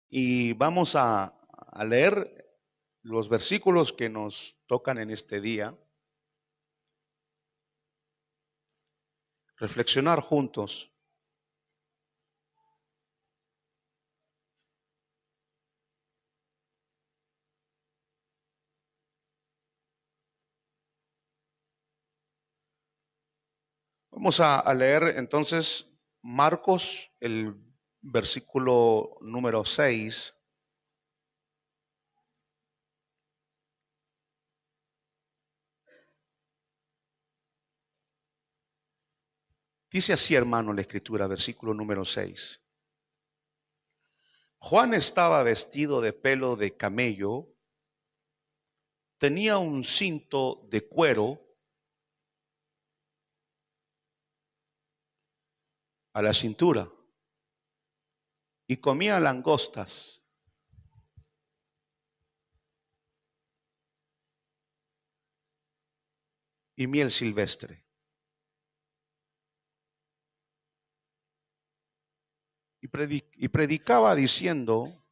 Y vamos a leer los versículos que nos tocan en este día, reflexionar juntos. Vamos a leer entonces Marcos, el versículo número 6. Dice así, hermano, la escritura, versículo número 6. Juan estaba vestido de pelo de camello, tenía un cinto de cuero a la cintura y comía langostas y miel silvestre. Y predicaba diciendo: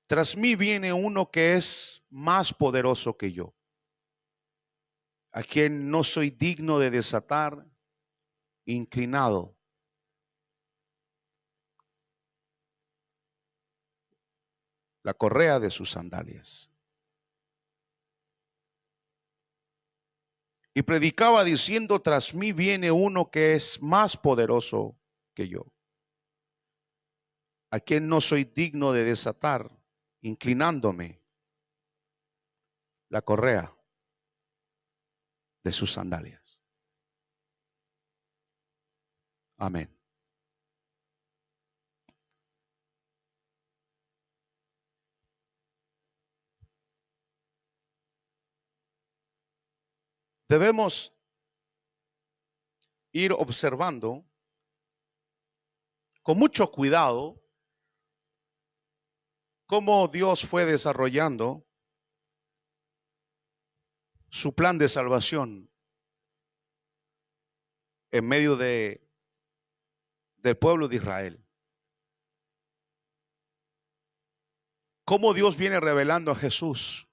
tras mí viene uno que es más poderoso que yo, a quien no soy digno de desatar, inclinado la correa de sus sandalias. Y predicaba diciendo: tras mí viene uno que es más poderoso que yo, a quien no soy digno de desatar, inclinándome la correa de sus sandalias. Amén. Debemos ir observando con mucho cuidado cómo Dios fue desarrollando su plan de salvación en medio del pueblo de Israel. Cómo Dios viene revelando a Jesús,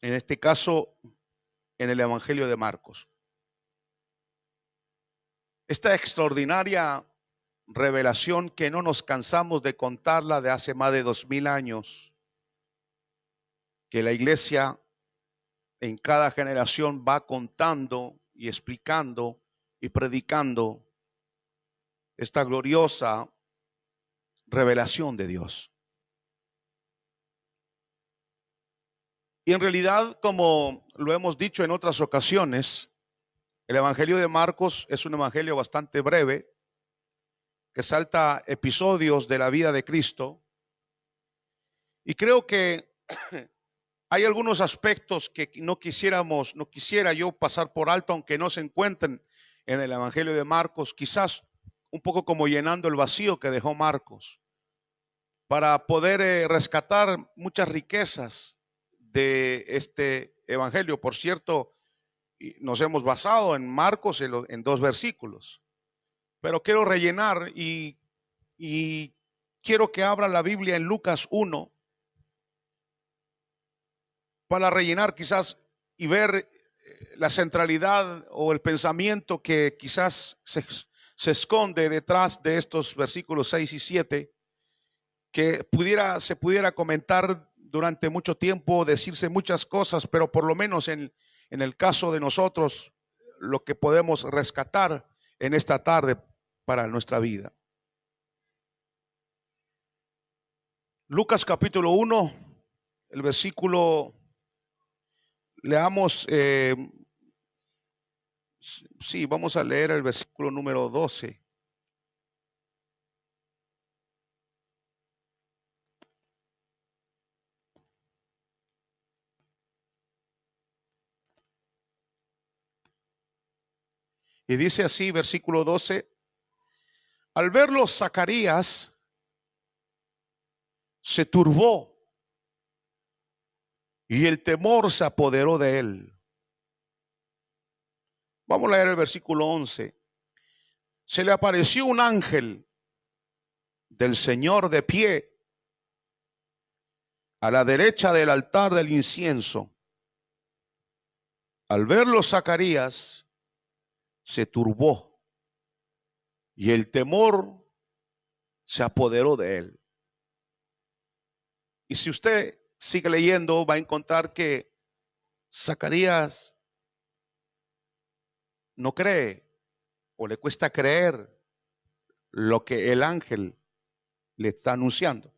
en este caso en el Evangelio de Marcos. Esta extraordinaria revelación que no nos cansamos de contarla de hace más de 2000 años, que la iglesia en cada generación va contando y explicando y predicando esta gloriosa revelación de Dios. Y en realidad, como lo hemos dicho en otras ocasiones, el Evangelio de Marcos es un evangelio bastante breve, que salta episodios de la vida de Cristo. Y creo que hay algunos aspectos que no quisiera yo pasar por alto, aunque no se encuentren en el Evangelio de Marcos, quizás un poco como llenando el vacío que dejó Marcos, para poder rescatar muchas riquezas de este Evangelio. Por cierto, nos hemos basado en Marcos en 2 versículos, pero quiero rellenar y quiero que abra la Biblia en Lucas 1 para rellenar quizás y ver la centralidad o el pensamiento que quizás se esconde detrás de estos versículos 6 y 7, que se pudiera comentar durante mucho tiempo, decirse muchas cosas, pero por lo menos en el caso de nosotros, lo que podemos rescatar en esta tarde para nuestra vida. Lucas capítulo 1, el versículo, leamos, sí, vamos a leer el versículo número 12. Y dice así, versículo 12: al verlo Zacarías se turbó y el temor se apoderó de él. Vamos a leer el versículo 11. Se le apareció un ángel del Señor de pie a la derecha del altar del incienso. Al verlo, Zacarías se turbó y el temor se apoderó de él. Y si usted sigue leyendo, va a encontrar que Zacarías no cree o le cuesta creer lo que el ángel le está anunciando.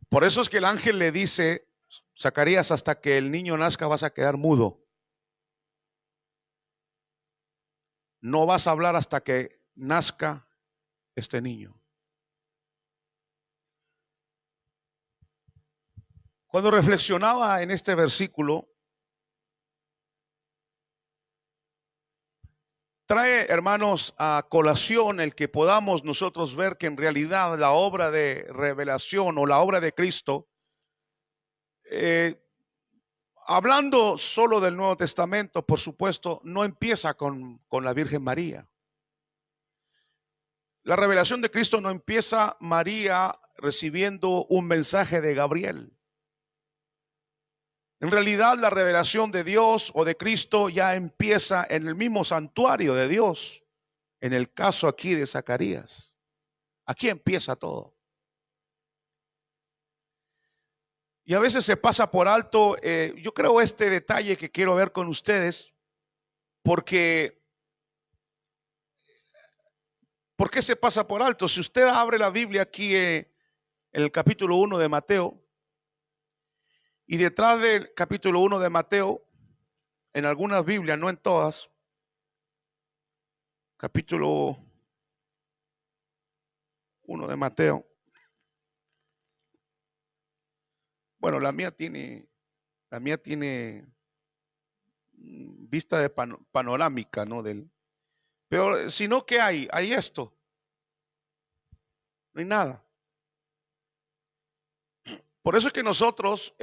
Por eso es que el ángel le dice: Zacarías, hasta que el niño nazca vas a quedar mudo. No vas a hablar hasta que nazca este niño. Cuando reflexionaba en este versículo, trae, hermanos, a colación el que podamos nosotros ver que en realidad la obra de revelación o la obra de Cristo, hablando solo del Nuevo Testamento, por supuesto, no empieza con la Virgen María. La revelación de Cristo no empieza María recibiendo un mensaje de Gabriel. En realidad, la revelación de Dios o de Cristo ya empieza en el mismo santuario de Dios. En el caso aquí de Zacarías, aquí empieza todo. Y a veces se pasa por alto, yo creo, este detalle que quiero ver con ustedes, porque ¿por qué se pasa por alto? Si usted abre la Biblia aquí en el capítulo 1 de Mateo, y detrás del capítulo 1 de Mateo, en algunas Biblias, no en todas, capítulo 1 de Mateo, bueno, la mía tiene vista de panorámica, ¿no? Pero si no, ¿qué hay? Hay esto. No hay nada. Por eso es que nosotros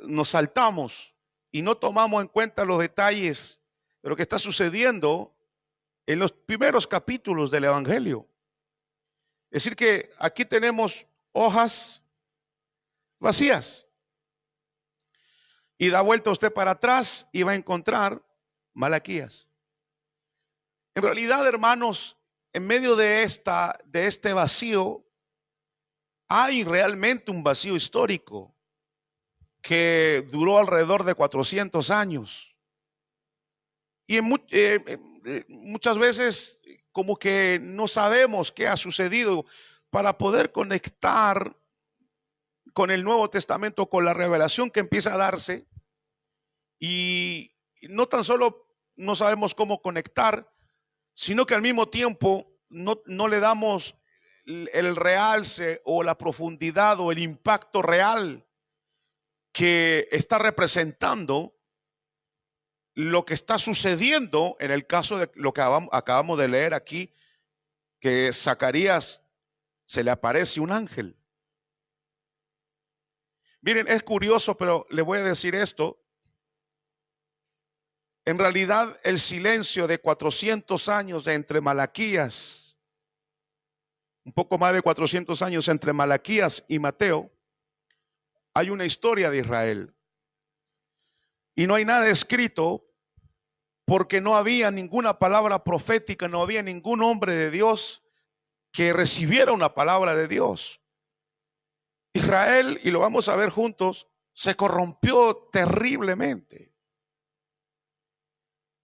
nos saltamos y no tomamos en cuenta los detalles de lo que está sucediendo en los primeros capítulos del Evangelio. Es decir, que aquí tenemos hojas vacías. Y da vuelta usted para atrás y va a encontrar Malaquías. En realidad, hermanos, en medio de este vacío, hay realmente un vacío histórico que duró alrededor de 400 años. Y muchas veces como que no sabemos qué ha sucedido para poder conectar con el Nuevo Testamento, con la revelación que empieza a darse. Y no tan solo no sabemos cómo conectar, sino que al mismo tiempo no le damos el realce o la profundidad o el impacto real que está representando lo que está sucediendo en el caso de lo que acabamos de leer aquí, que Zacarías se le aparece un ángel. Miren, es curioso, pero le voy a decir esto. En realidad, el silencio de 400 años de entre Malaquías, un poco más de 400 años entre Malaquías y Mateo, hay una historia de Israel. Y no hay nada escrito porque no había ninguna palabra profética, no había ningún hombre de Dios que recibiera una palabra de Dios. Israel, y lo vamos a ver juntos, se corrompió terriblemente.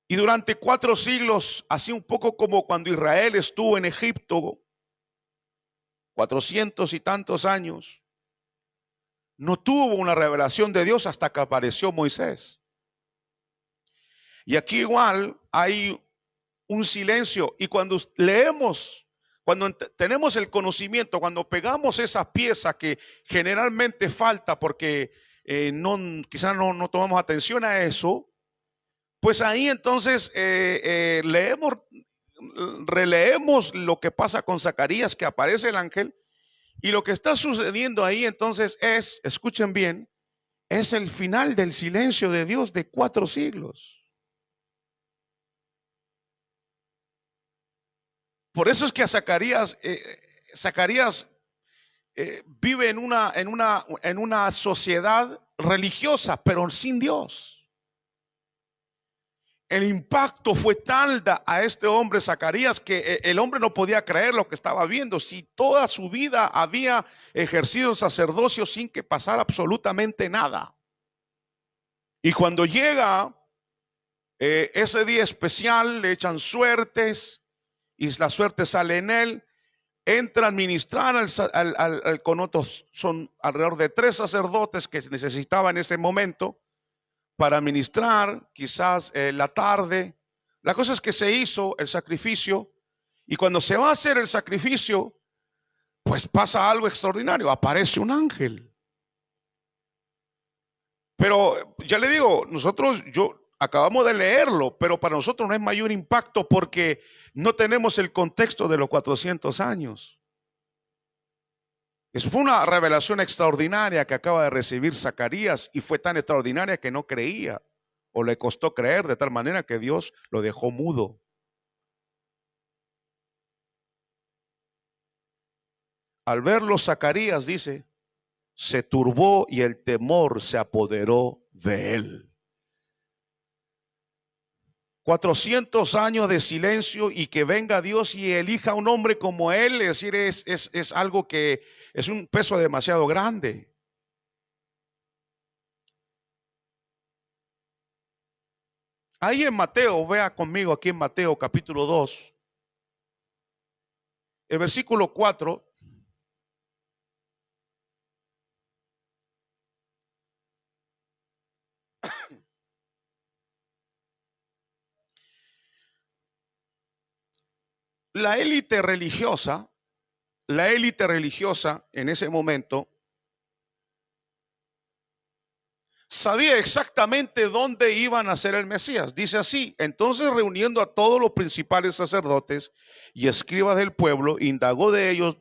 Y durante 4 siglos, así un poco como cuando Israel estuvo en Egipto, 400 y tantos años, no tuvo una revelación de Dios hasta que apareció Moisés. Y aquí igual hay un silencio. Y cuando leemos, cuando tenemos el conocimiento, cuando pegamos esa pieza que generalmente falta porque quizás no tomamos atención a eso, pues ahí entonces releemos lo que pasa con Zacarías, que aparece el ángel, y lo que está sucediendo ahí entonces es, escuchen bien, es el final del silencio de Dios de 4 siglos. Por eso es que a Zacarías, vive en una sociedad religiosa, pero sin Dios. El impacto fue tal a este hombre Zacarías que el hombre no podía creer lo que estaba viendo. Si toda su vida había ejercido sacerdocio sin que pasara absolutamente nada. Y cuando llega ese día especial, le echan suertes y la suerte sale en él. Entra a administrar con otros, son alrededor de 3 sacerdotes que necesitaba en ese momento para administrar, quizás la tarde. La cosa es que se hizo el sacrificio, y cuando se va a hacer el sacrificio, pues pasa algo extraordinario, aparece un ángel. Pero ya le digo, acabamos de leerlo, pero para nosotros no es mayor impacto porque no tenemos el contexto de los 400 años. Eso fue una revelación extraordinaria que acaba de recibir Zacarías, y fue tan extraordinaria que no creía, o le costó creer, de tal manera que Dios lo dejó mudo. Al verlo, Zacarías dice, se turbó y el temor se apoderó de él. 400 años de silencio, y que venga Dios y elija a un hombre como él, es decir, es algo que es un peso demasiado grande. Ahí en Mateo, vea conmigo aquí en Mateo capítulo 2, el versículo 4. La élite religiosa en ese momento sabía exactamente dónde iba a nacer el Mesías. Dice así: entonces, reuniendo a todos los principales sacerdotes y escribas del pueblo, indagó de ellos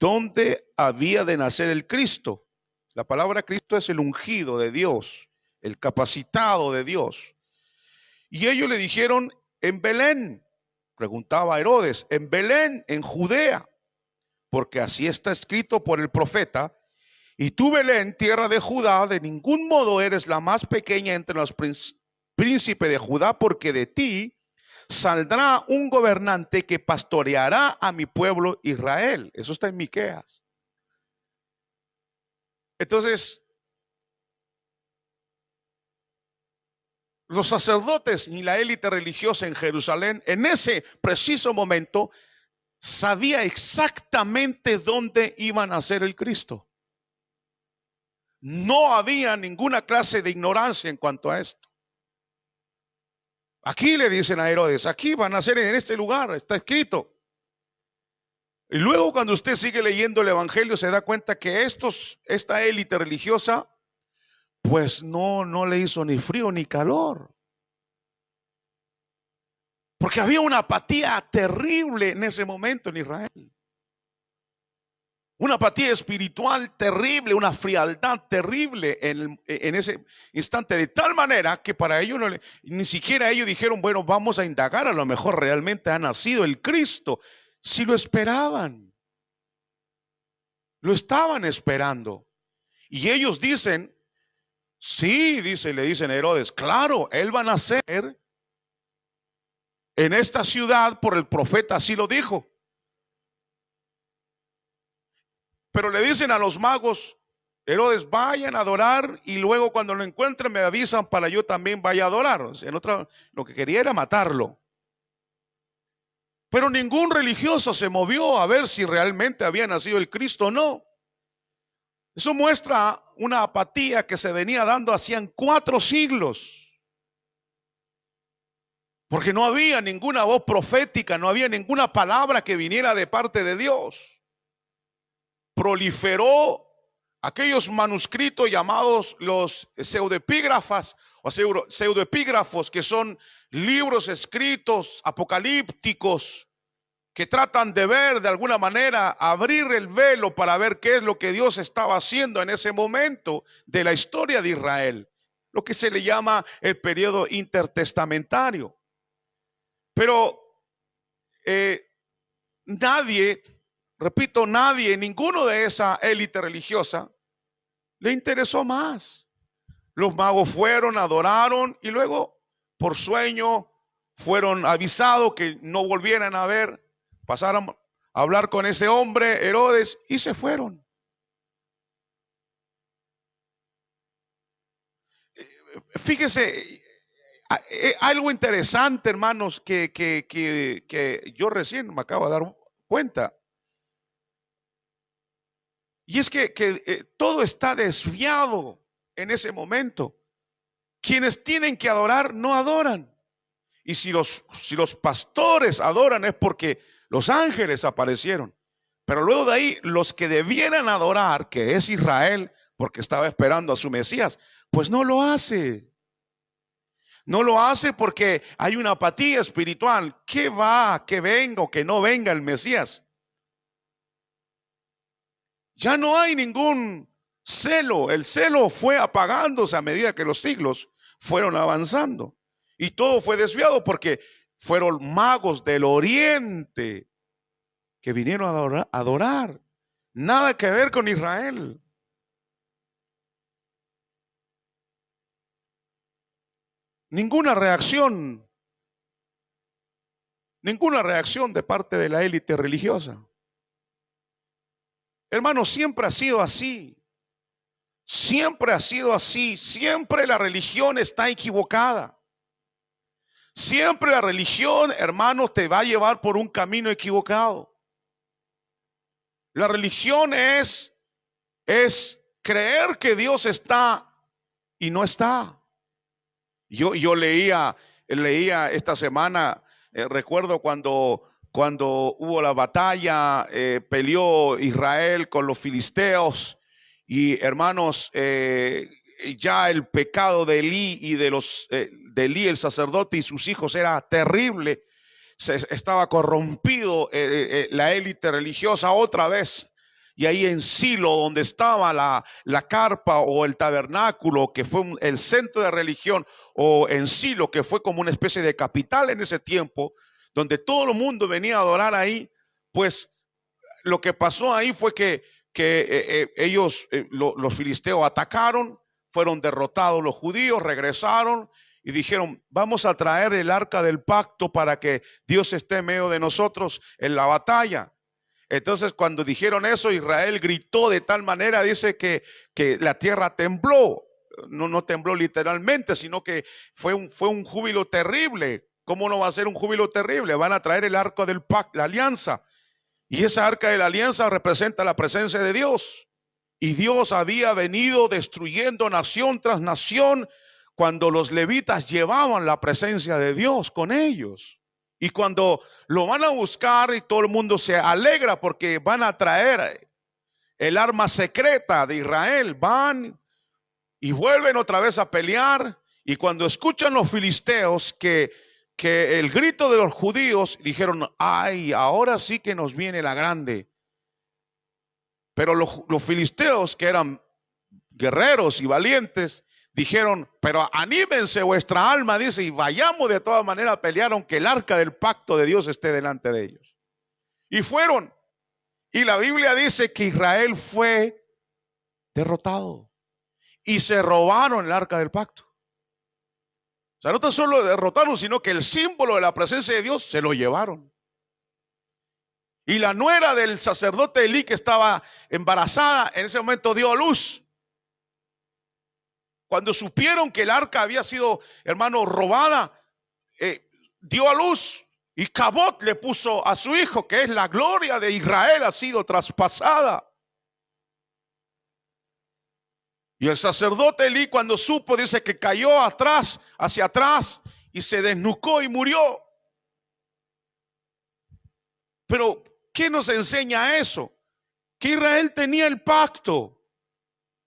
dónde había de nacer el Cristo. La palabra Cristo es el ungido de Dios, el capacitado de Dios. Y ellos le dijeron: en Belén. Preguntaba Herodes: en Belén, en Judea, porque así está escrito por el profeta: y tú, Belén, tierra de Judá, de ningún modo eres la más pequeña entre los príncipes de Judá, porque de ti saldrá un gobernante que pastoreará a mi pueblo Israel. Eso está en Miqueas. Entonces, los sacerdotes ni la élite religiosa en Jerusalén en ese preciso momento sabía exactamente dónde iba a nacer el Cristo. No había ninguna clase de ignorancia en cuanto a esto. Aquí le dicen a Herodes: aquí van a nacer en este lugar, está escrito. Y luego, cuando usted sigue leyendo el evangelio, se da cuenta que esta élite religiosa pues no le hizo ni frío ni calor, porque había una apatía terrible en ese momento en Israel. Una apatía espiritual terrible, una frialdad terrible en ese instante, de tal manera que para ellos ni siquiera ellos dijeron: bueno, vamos a indagar, a lo mejor realmente ha nacido el Cristo. Si lo esperaban, lo estaban esperando. Y ellos dicen: sí, le dicen a Herodes: claro, él va a nacer en esta ciudad, por el profeta así lo dijo. Pero le dicen a los magos: Herodes, vayan a adorar, y luego cuando lo encuentren me avisan para yo también vaya a adorar. O sea, lo que quería era matarlo. Pero ningún religioso se movió a ver si realmente había nacido el Cristo o no. Eso muestra una apatía que se venía dando hacían 4 siglos. Porque no había ninguna voz profética, no había ninguna palabra que viniera de parte de Dios. Proliferó aquellos manuscritos llamados los pseudoepígrafos o pseudoepígrafos, que son libros escritos apocalípticos que tratan de ver, de alguna manera, abrir el velo para ver qué es lo que Dios estaba haciendo en ese momento de la historia de Israel, lo que se le llama el periodo intertestamentario. Pero eh, nadie, repito, nadie, ninguno de esa élite religiosa le interesó más. Los magos fueron, adoraron y luego por sueño fueron avisados que no volvieran a ver, pasaron a hablar con ese hombre, Herodes, y se fueron. Fíjese, algo interesante, hermanos, que yo recién me acabo de dar cuenta. Y es que todo está desviado en ese momento. Quienes tienen que adorar no adoran. Y si los pastores adoran es porque los ángeles aparecieron. Pero luego de ahí, los que debieran adorar, que es Israel, porque estaba esperando a su Mesías, pues no lo hace. No lo hace porque hay una apatía espiritual. ¿Qué va? Que venga o que no venga el Mesías. Ya no hay ningún celo. El celo fue apagándose a medida que los siglos fueron avanzando. Y todo fue desviado porque fueron magos del oriente que vinieron a adorar. Nada que ver con Israel. Ninguna reacción de parte de la élite religiosa. Hermanos, siempre ha sido así. Siempre ha sido así. Siempre la religión está equivocada. Siempre la religión, hermanos, te va a llevar por un camino equivocado. La religión es creer que Dios está y no está. Yo leía esta semana, recuerdo cuando hubo la batalla, peleó Israel con los filisteos y hermanos, ya el pecado de Elí y de Elí el sacerdote y sus hijos era terrible. Estaba corrompido la élite religiosa otra vez. Y ahí en Silo, donde estaba la carpa o el tabernáculo, que fue el centro de religión, o en Silo, que fue como una especie de capital en ese tiempo, donde todo el mundo venía a adorar ahí, pues lo que pasó ahí fue que ellos, los filisteos, atacaron, fueron derrotados los judíos, regresaron y dijeron: vamos a traer el arca del pacto para que Dios esté en medio de nosotros en la batalla. Entonces, cuando dijeron eso, Israel gritó de tal manera, dice que la tierra tembló. No tembló literalmente, sino que fue un júbilo terrible. ¿Cómo no va a ser un júbilo terrible? Van a traer el arca del pacto, la alianza. Y esa arca de la alianza representa la presencia de Dios. Y Dios había venido destruyendo nación tras nación cuando los levitas llevaban la presencia de Dios con ellos. Y cuando lo van a buscar y todo el mundo se alegra porque van a traer el arma secreta de Israel, van y vuelven otra vez a pelear. Y cuando escuchan los filisteos que el grito de los judíos, dijeron: ay, ahora sí que nos viene la grande. Pero los filisteos, que eran guerreros y valientes, dijeron: pero anímense vuestra alma, dice, y vayamos de todas maneras a pelear, aunque el arca del pacto de Dios esté delante de ellos. Y fueron. Y la Biblia dice que Israel fue derrotado y se robaron el arca del pacto. O sea, no tan solo derrotaron, sino que el símbolo de la presencia de Dios se lo llevaron. Y la nuera del sacerdote Elí, que estaba embarazada, en ese momento dio a luz. Cuando supieron que el arca había sido, hermano, robada, dio a luz. Y Cabot le puso a su hijo, que es la gloria de Israel, ha sido traspasada. Y el sacerdote Elí, cuando supo, dice que cayó atrás, hacia atrás, y se desnucó y murió. Pero ¿qué nos enseña eso? Que Israel tenía el pacto.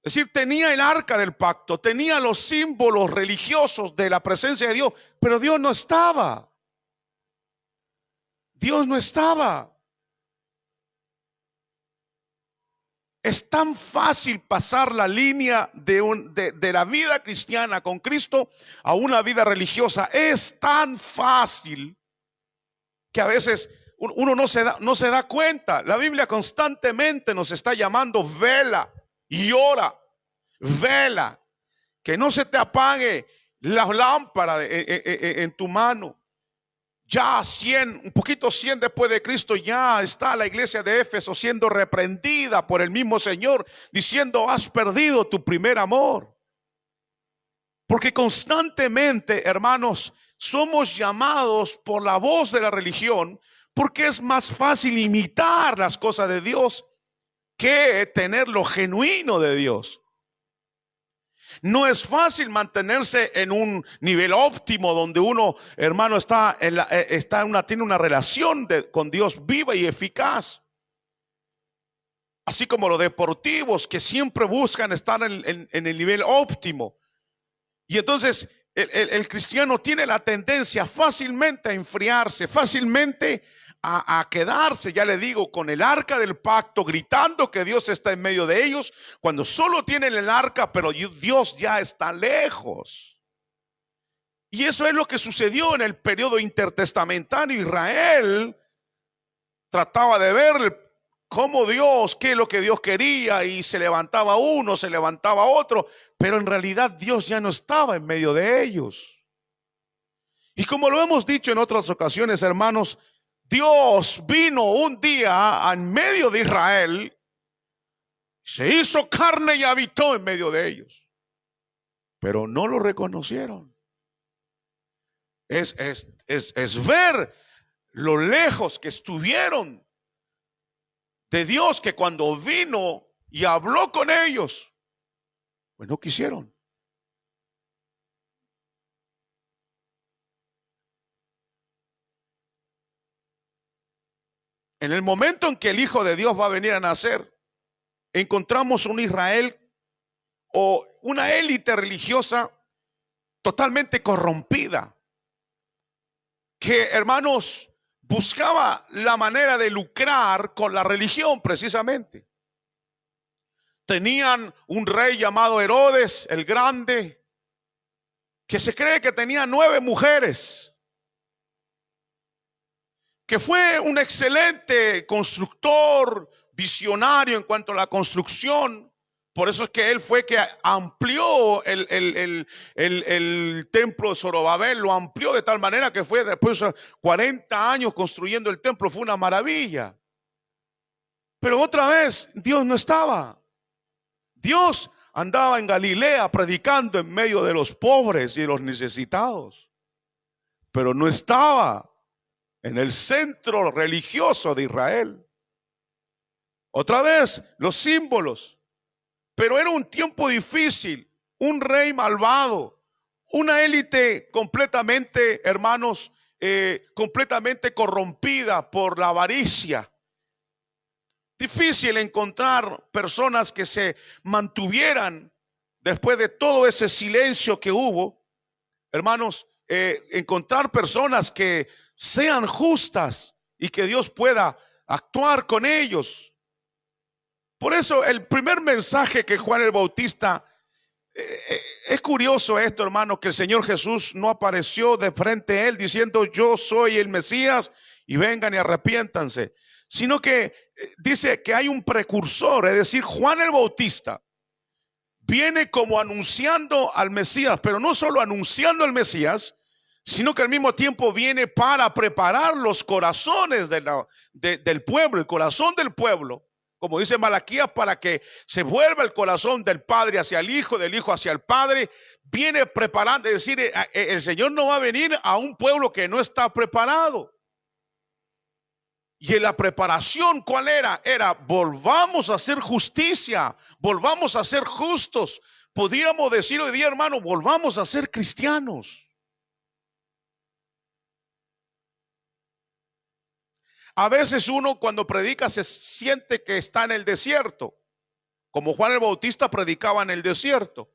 Es decir, tenía el arca del pacto, tenía los símbolos religiosos de la presencia de Dios, pero Dios no estaba. Dios no estaba. Es tan fácil pasar la línea de la vida cristiana con Cristo a una vida religiosa. Es tan fácil que a veces uno no se da cuenta. La Biblia constantemente nos está llamando: vela y ora, vela, que no se te apague la lámpara en tu mano. Ya 100, un poquito 100 después de Cristo, ya está la iglesia de Éfeso siendo reprendida por el mismo Señor, diciendo: has perdido tu primer amor. Porque constantemente, hermanos, somos llamados por la voz de la religión, porque es más fácil imitar las cosas de Dios que tener lo genuino de Dios. No es fácil mantenerse en un nivel óptimo donde uno, hermano, tiene una relación con Dios viva y eficaz. Así como los deportivos que siempre buscan estar en el nivel óptimo. Y entonces el cristiano tiene la tendencia fácilmente a enfriarse, fácilmente a quedarse, ya le digo, con el arca del pacto, gritando que Dios está en medio de ellos, cuando solo tienen el arca, pero Dios ya está lejos. Y eso es lo que sucedió en el periodo intertestamentario. Israel trataba de ver cómo Dios, qué es lo que Dios quería, y se levantaba uno, se levantaba otro, pero en realidad Dios ya no estaba en medio de ellos. Y como lo hemos dicho en otras ocasiones, hermanos, Dios vino un día en medio de Israel, se hizo carne y habitó en medio de ellos, pero no lo reconocieron. Es ver lo lejos que estuvieron de Dios, que cuando vino y habló con ellos, pues no quisieron. En el momento en que el Hijo de Dios va a venir a nacer, encontramos un Israel o una élite religiosa totalmente corrompida, que, hermanos, buscaba la manera de lucrar con la religión precisamente. Tenían un rey llamado Herodes el Grande, que se cree que tenía 9 mujeres, que fue un excelente constructor, visionario en cuanto a la construcción. Por eso es que él fue que amplió el templo de Zorobabel, lo amplió de tal manera que fue después de 40 años construyendo el templo, fue una maravilla. Pero otra vez, Dios no estaba. Dios andaba en Galilea predicando en medio de los pobres y de los necesitados, pero no estaba en el centro religioso de Israel. Otra vez, los símbolos. Pero era un tiempo difícil, un rey malvado, una élite completamente, hermanos, completamente corrompida por la avaricia. Difícil encontrar personas que se mantuvieran después de todo ese silencio que hubo, hermanos, encontrar personas que sean justas y que Dios pueda actuar con ellos. Por eso el primer mensaje que Juan el Bautista, es curioso esto, hermano, que el Señor Jesús no apareció de frente a él diciendo: yo soy el Mesías y vengan y arrepiéntanse, sino que dice que hay un precursor, es decir, Juan el Bautista viene como anunciando al Mesías, pero no solo anunciando al Mesías, sino que al mismo tiempo viene para preparar los corazones del pueblo, el corazón del pueblo, como dice Malaquías, para que se vuelva el corazón del Padre hacia el Hijo, del Hijo hacia el Padre. Viene preparando, es decir, el Señor no va a venir a un pueblo que no está preparado. Y en la preparación, ¿cuál era? Era: volvamos a hacer justicia, volvamos a ser justos. Podríamos decir hoy día, hermano, volvamos a ser cristianos. A veces uno cuando predica se siente que está en el desierto, como Juan el Bautista predicaba en el desierto.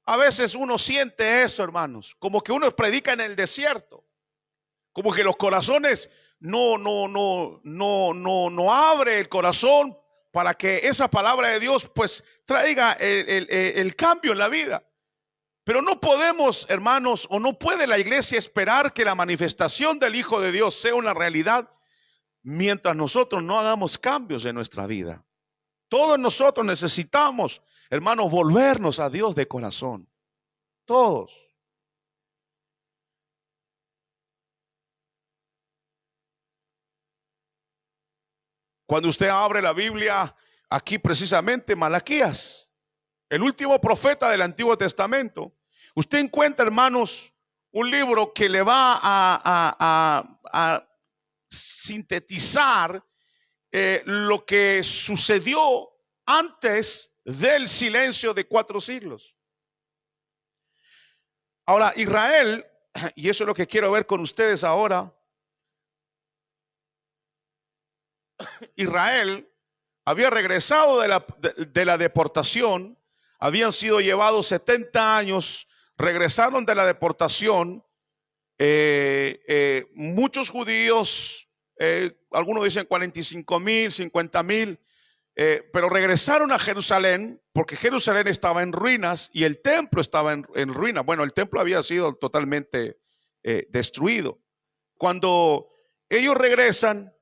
A veces uno siente eso, hermanos, como que uno predica en el desierto, como que los corazones no abre el corazón para que esa palabra de Dios pues traiga el cambio en la vida. Pero no podemos, hermanos, o no puede la iglesia esperar que la manifestación del Hijo de Dios sea una realidad mientras nosotros no hagamos cambios en nuestra vida. Todos nosotros necesitamos, hermanos, volvernos a Dios de corazón. Todos. Cuando usted abre la Biblia, aquí precisamente Malaquías, el último profeta del Antiguo Testamento, usted encuentra, hermanos, un libro que le va a sintetizar lo que sucedió antes del silencio de 4 siglos. Ahora, Israel, y eso es lo que quiero ver con ustedes ahora, Israel había regresado de la deportación, habían sido llevados 70 años, regresaron de la deportación, muchos judíos, algunos dicen 45,000, 50,000, pero regresaron a Jerusalén porque Jerusalén estaba en ruinas y el templo estaba en ruinas. Bueno, el templo había sido totalmente destruido. Cuando ellos regresan,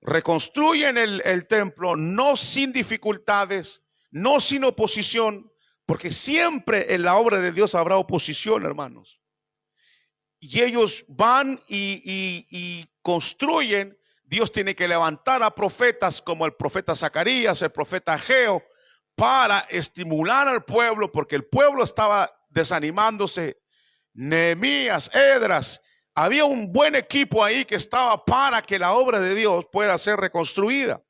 reconstruyen el templo, no sin dificultades, no sin oposición, porque siempre en la obra de Dios habrá oposición, hermanos. Y ellos van y construyen. Dios tiene que levantar a profetas como el profeta Zacarías, el profeta Ageo, para estimular al pueblo, porque el pueblo estaba desanimándose. Nehemías, Esdras, había un buen equipo ahí que estaba para que la obra de Dios pueda ser reconstruida.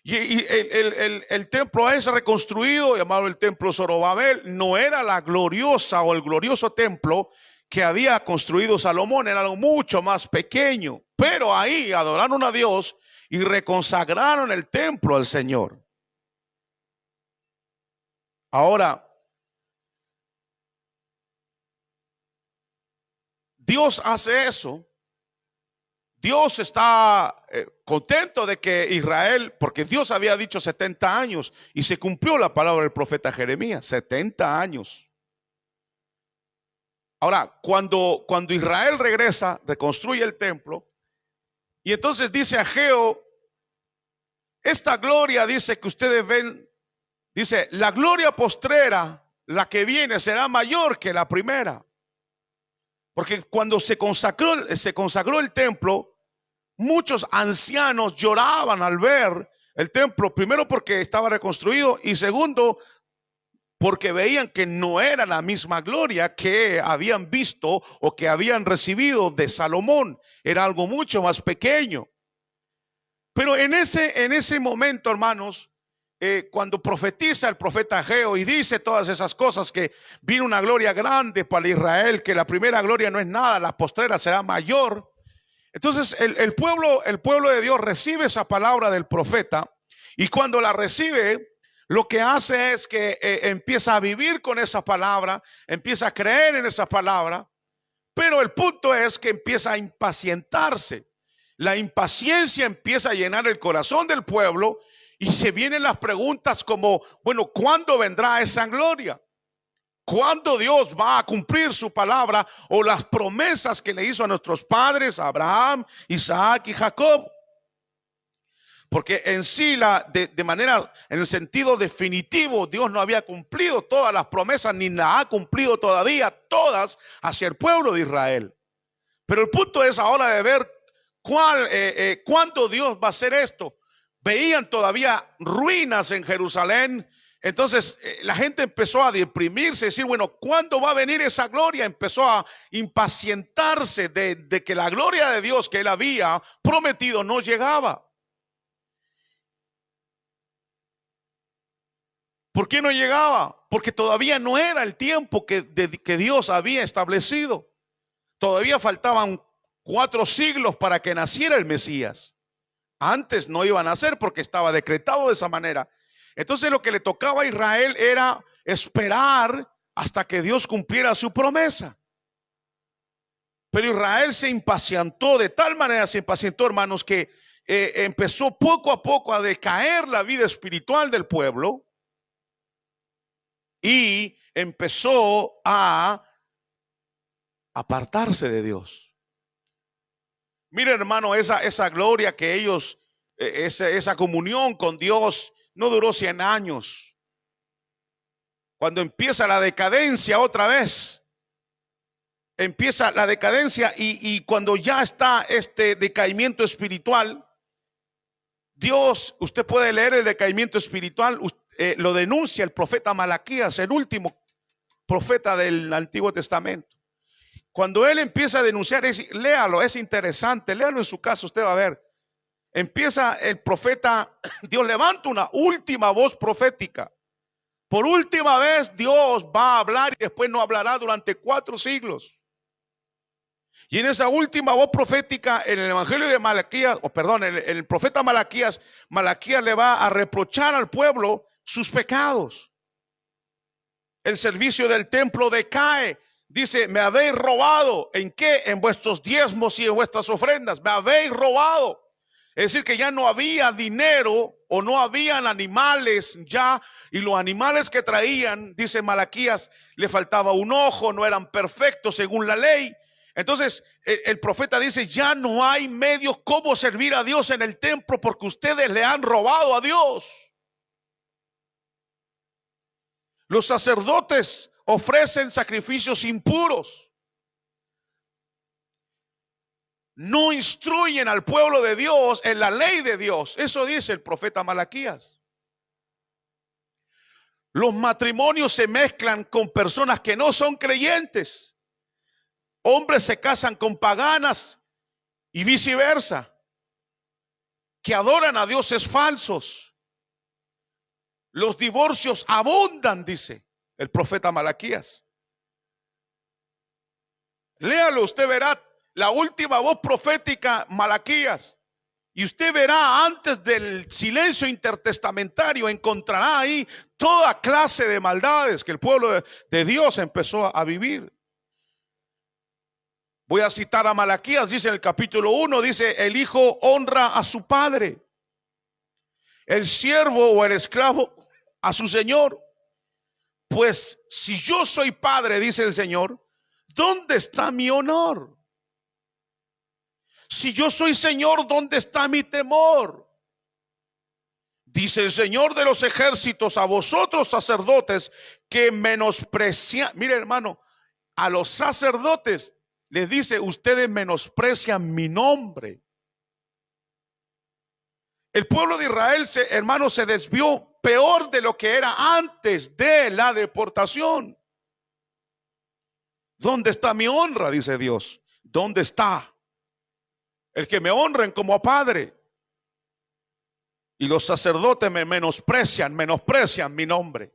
Y el templo es reconstruido, llamado el templo Zorobabel, no era la gloriosa o el glorioso templo que había construido Salomón, era algo mucho más pequeño, pero ahí adoraron a Dios y reconsagraron el templo al Señor. Ahora, Dios hace eso. Dios está contento de que Israel, porque Dios había dicho 70 años y se cumplió la palabra del profeta Jeremías, 70 años. Ahora, cuando Israel regresa, reconstruye el templo, y entonces dice Ageo, esta gloria, dice que ustedes ven, dice, la gloria postrera, la que viene, será mayor que la primera. Porque cuando se consagró el templo, muchos ancianos lloraban al ver el templo, primero porque estaba reconstruido y segundo porque veían que no era la misma gloria que habían visto o que habían recibido de Salomón, era algo mucho más pequeño. Pero en ese momento, hermanos, cuando profetiza el profeta Ageo y dice todas esas cosas, que vino una gloria grande para Israel, que la primera gloria no es nada, la postrera será mayor. Entonces el pueblo de Dios recibe esa palabra del profeta, y cuando la recibe, lo que hace es que empieza a vivir con esa palabra, empieza a creer en esa palabra, pero el punto es que empieza a impacientarse. La impaciencia empieza a llenar el corazón del pueblo y se vienen las preguntas como, bueno, ¿cuándo vendrá esa gloria? ¿Cuándo Dios va a cumplir su palabra o las promesas que le hizo a nuestros padres, Abraham, Isaac y Jacob? Porque en sí, de manera, en el sentido definitivo, Dios no había cumplido todas las promesas, ni las ha cumplido todavía todas hacia el pueblo de Israel. Pero el punto es ahora de ver cuándo Dios va a hacer esto. Veían todavía ruinas en Jerusalén. Entonces la gente empezó a deprimirse, decir, bueno, ¿cuándo va a venir esa gloria? Empezó a impacientarse de que la gloria de Dios que él había prometido no llegaba. ¿Por qué no llegaba? Porque todavía no era el tiempo que Dios había establecido. Todavía faltaban 4 siglos para que naciera el Mesías. Antes no iba a nacer porque estaba decretado de esa manera. Entonces lo que le tocaba a Israel era esperar hasta que Dios cumpliera su promesa. Pero Israel se impacientó, de tal manera se impacientó, hermanos, que empezó poco a poco a decaer la vida espiritual del pueblo y empezó a apartarse de Dios. Mire, hermano, esa gloria que ellos, esa comunión con Dios no duró 100 años. Cuando empieza la decadencia otra vez, empieza la decadencia y cuando ya está este decaimiento espiritual, Dios, usted puede leer el decaimiento espiritual, lo denuncia el profeta Malaquías, el último profeta del Antiguo Testamento. Cuando él empieza a denunciar, léalo, es interesante, léalo en su casa, usted va a ver. Empieza el profeta, Dios levanta una última voz profética. Por última vez Dios va a hablar y después no hablará durante 4 siglos. Y en esa última voz profética, en el evangelio de Malaquías, el profeta Malaquías le va a reprochar al pueblo sus pecados. El servicio del templo decae. Dice, me habéis robado. ¿En qué? En vuestros diezmos y en vuestras ofrendas. Me habéis robado. Es decir, que ya no había dinero o no habían animales ya. Y los animales que traían, dice Malaquías, le faltaba un ojo, no eran perfectos según la ley. Entonces el profeta dice, ya no hay medios cómo servir a Dios en el templo porque ustedes le han robado a Dios. Los sacerdotes ofrecen sacrificios impuros. No instruyen al pueblo de Dios en la ley de Dios. Eso dice el profeta Malaquías. Los matrimonios se mezclan con personas que no son creyentes. Hombres se casan con paganas y viceversa, que adoran a dioses falsos. Los divorcios abundan, dice el profeta Malaquías. Léalo, usted verá la última voz profética, Malaquías. Y usted verá, antes del silencio intertestamentario, encontrará ahí toda clase de maldades que el pueblo de Dios empezó a vivir. Voy a citar a Malaquías, dice en el capítulo 1, dice, el hijo honra a su padre, el siervo o el esclavo a su señor. Pues si yo soy padre, dice el Señor, ¿dónde está mi honor? Si yo soy Señor, ¿dónde está mi temor? Dice el Señor de los ejércitos a vosotros sacerdotes que menosprecian. Mire, hermano, a los sacerdotes les dice, ustedes menosprecian mi nombre. El pueblo de Israel, hermano, se desvió peor de lo que era antes de la deportación. ¿Dónde está mi honra? Dice Dios. ¿Dónde está el que me honren como a padre? Y los sacerdotes me menosprecian mi nombre.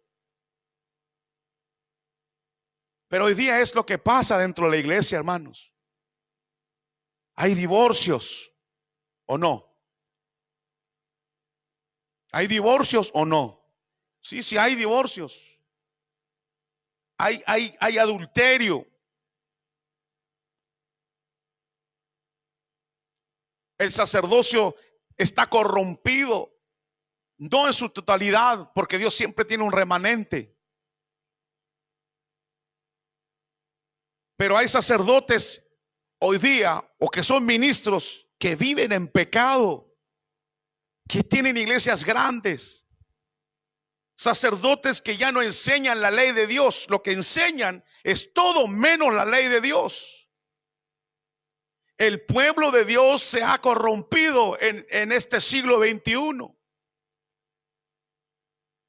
Pero hoy día es lo que pasa dentro de la iglesia, hermanos. Hay divorcios o no. ¿Hay divorcios o no? Sí, hay divorcios. Hay adulterio. El sacerdocio está corrompido. No en su totalidad, porque Dios siempre tiene un remanente. Pero hay sacerdotes hoy día, o que son ministros, que viven en pecado, que tienen iglesias grandes, sacerdotes que ya no enseñan la ley de Dios. Lo que enseñan es todo menos la ley de Dios. El pueblo de Dios se ha corrompido en este siglo XXI.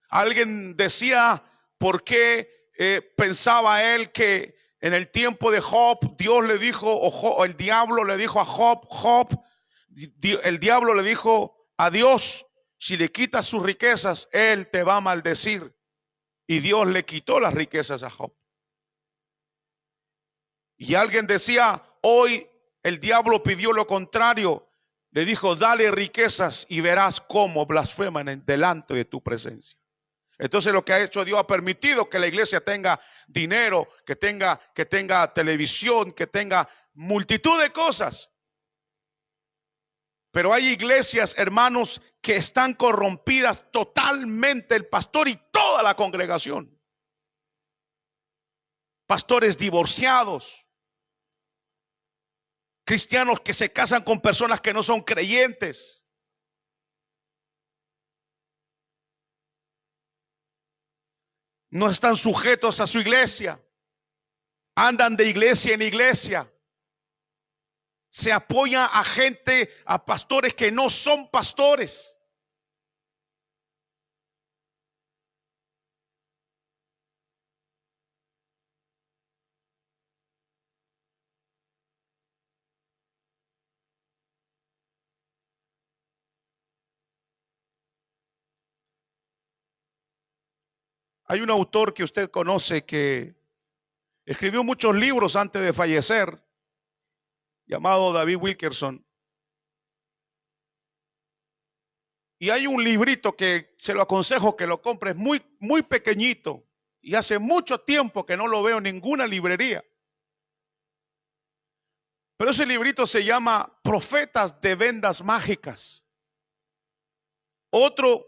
Alguien decía, ¿por qué pensaba él que en el tiempo de Job, Dios le dijo, o el diablo le dijo a Job, el diablo le dijo a Dios, si le quitas sus riquezas, él te va a maldecir. Y Dios le quitó las riquezas a Job. Y alguien decía, hoy el diablo pidió lo contrario. Le dijo, dale riquezas y verás cómo blasfeman delante de tu presencia. Entonces lo que ha hecho Dios, ha permitido que la iglesia tenga dinero, que tenga televisión, que tenga multitud de cosas. Pero hay iglesias, hermanos, que están corrompidas totalmente, el pastor y toda la congregación. Pastores divorciados, cristianos que se casan con personas que no son creyentes. No están sujetos a su iglesia. Andan de iglesia en iglesia. Se apoya a gente, a pastores que no son pastores. Hay un autor que usted conoce que escribió muchos libros antes de fallecer, llamado David Wilkerson. Y hay un librito que se lo aconsejo que lo compre, es muy pequeñito y hace mucho tiempo que no lo veo en ninguna librería. Pero ese librito se llama Profetas de Vendas Mágicas. Otro